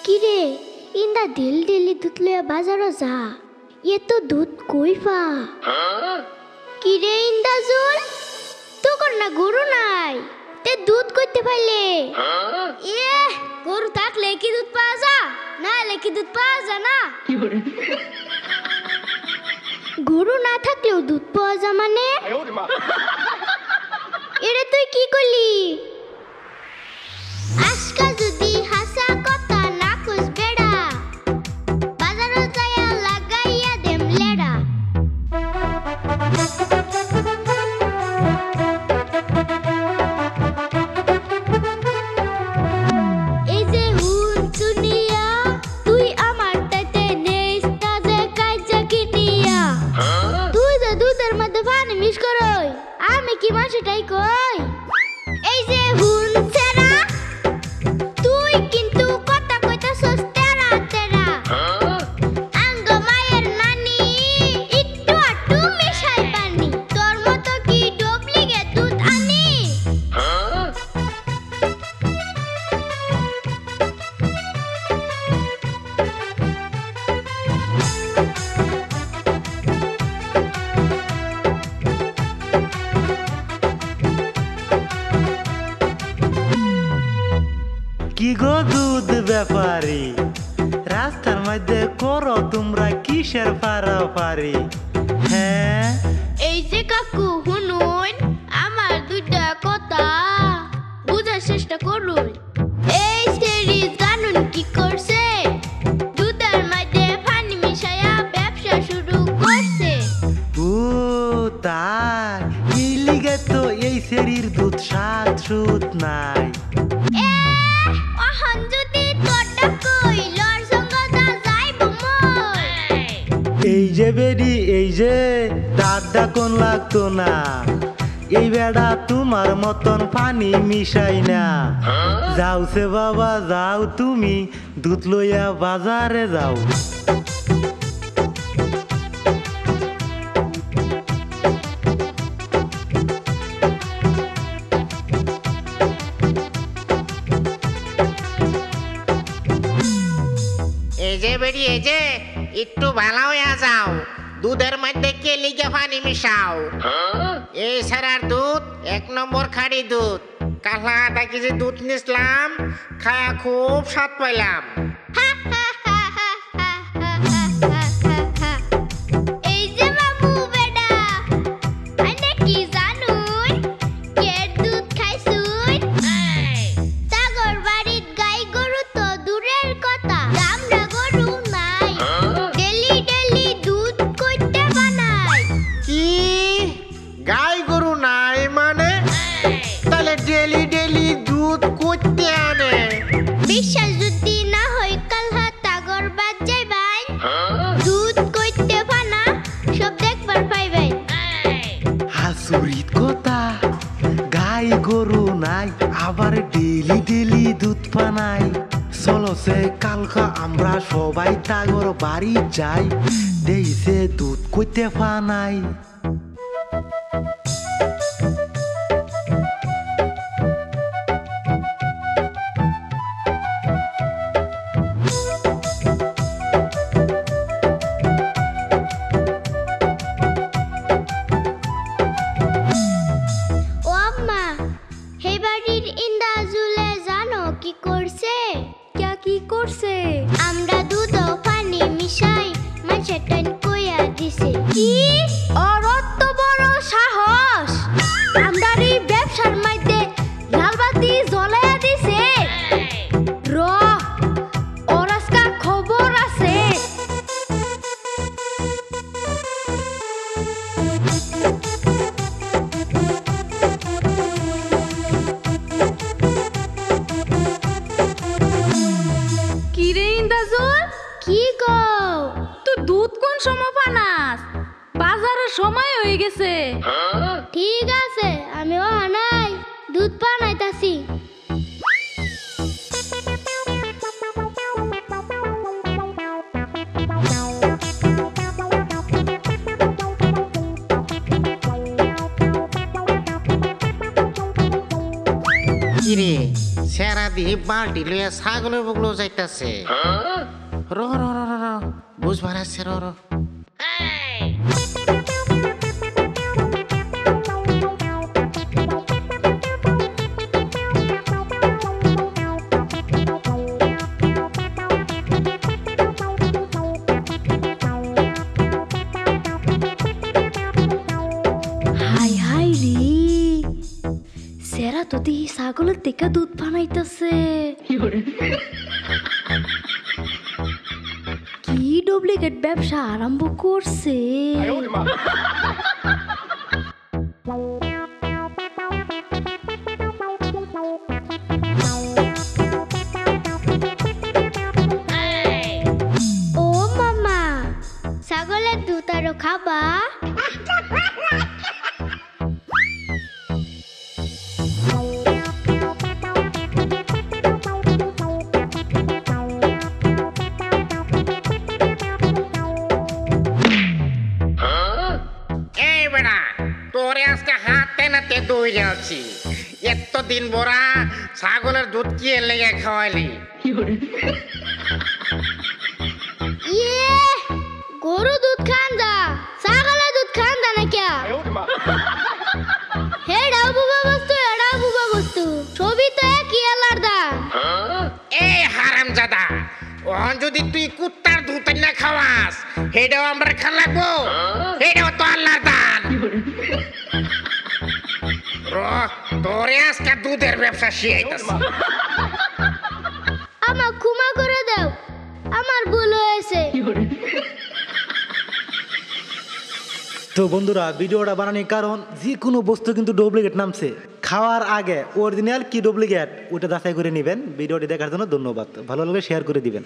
কিরে ইন্দা daily daily দুধ লইয়া বাজারও যা এ তো দুধ কই পা কিরে ইন্দা জুল তোর না গরু নাই তে দুধ কইতে পাইলে এ গরু থাকলে কি দুধ পাওয়া যা না হলে কি দুধ পাওয়া যা না গরু না থাকলেও দুধ পাওয়া যা মানে এটা তুই কি করলি আজকা যদি হাসা কথা না খুঁজ বেড়া বাজারও যাইয়া লাগাইয়া দেম লেড়া এই যে হুন শুনিয়া তুই আমার তাইতে নেস কাজে কাজে কিনিয়া তুই যে দুধের মধ্যে পানি মিশ করই আমি কি মাসেটাই কই এই যে হুন সেরা তুই কিন্তু কথা কইতাছস তেরা তেরা আঙ্গ মায়ের নানি একটু আটু মিশাই পানি তোর মতো কি ডবলিগে দুধ আনি কি গো দুধ ব্যাপারী রাস্তার মধ্যে করো তোমরা কিসের পারাপারি হ্যাঁ এই যে কাকু শুনুন আমার দুইটা কথা বুঝার চেষ্টা করুন এই সেরি জানুন কি করছে দুধের মধ্যে পানি মিশায়া ব্যবসা শুরু করছে ও তাই এই লিগে তো এই শরীর দুধ স্বাদ সুদ নাই অহন যদি তোরটা কই লর সঙ্গ দা যাইব মই এই যে বেডি এই যে দাদা কোন লাগতো না এই বেড়া তোমার মতন পানি মিশাই না যাও সে বাবা যাও তুমি দুধ লইয়া বাজারে যাও এই যে বেরি এই যে একটু ভালো হইয়া যাও দুধের মধ্যে কে লিগে পানি মিশাও এই সারার দুধ 1 নম্বর খাঁটি দুধ কালা আধা কেজি দুধ নিছিলাম খায়া খুব স্বাদ পাইলাম এই যে বাবু বেডা আইনে কি জানুন কে দুধ খাইছুন সাগর বাড়ির গাই গরু তো দূরের কথা আমরা গরু নাই ডেলি ডেলি দুধ কইতে বানাই কি গাই গরু নাই মানে তাহলে ডেলি ডেলি দুধ করতে আনে বিশ্বাস যদি না হয় কাল হাত সাগর বাজাই ভাই দুধ কইতে বানা সব দেখবার পাইবেন হাসুরিত কথা গাই গরু নাই আবার ডেলি ডেলি দুধ পানাই চলো সে কালকা আমরা সবাই তাগর বাড়ি যাই দেইছে দুধ কইতে পানাই ও আম্মা হে বাড়ির ইন্দাজুলে জানো কি করছে কি করছে আমরা দুধ ও পানি মিশাই মাছের টান কইয়া দিছে কি ওর অত বড় সাহস আমরা এই ব্যবসার মধ্যে লালবাতি জ্বলাইয়া দিছে র ওর আজকা খবর আছে কিরে ইন্দাজুল কি গো তুই দুধ কোন সময় পানাস বাজারের সময় হয়ে গেছে ঠিক আছে আমি ও নাই দুধ বানাইতাছি কিরে সেরা দি বালটি লইয়া ছাগলের বুকলো যাইতাছে র র র র র বুঝবার আছে র র হাই হাই রে সেরা তো দেখি ছাগলের থেকে দুধ বানাইতেছে কি ডুপ্লিকেট ব্যবসা আরম্ভ করছে ও মামা ছাগলের দুধ আরো খাবা এই বেড়া তোরে আজকে হাতে নাতে দৌড়ে আছি এতদিন বড়া ছাগলের দুধ কি এর লেগে খাওয়াইলি ইয়ে গরু দুধ খান দা ছাগলের দুধ খান দা না কে হেডাও বুবা বস্তু সবই তো একই আলার দা এই হারামজাদা ওহন যদি তুই কুত্তার দুধ না খাওয়াস হেডাও আমরা খান লাগবো হেডাও তো আল্লাহর দান র তোরে আজকে দুধের ব্যবসা শিখাইতাছি আমার ক্ষমা করে দাও আমার ভুল হয়েছে তো বন্ধুরা ভিডিওটা বানানোর কারণ যে কোনো বস্তু কিন্তু ডুপ্লিকেট নামছে খাওয়ার আগে অরিজিনাল কি ডুপ্লিকেট ওটা যাচাই করে নেবেন ভিডিওটি দেখার জন্য ধন্যবাদ ভালো লাগলে শেয়ার করে দিবেন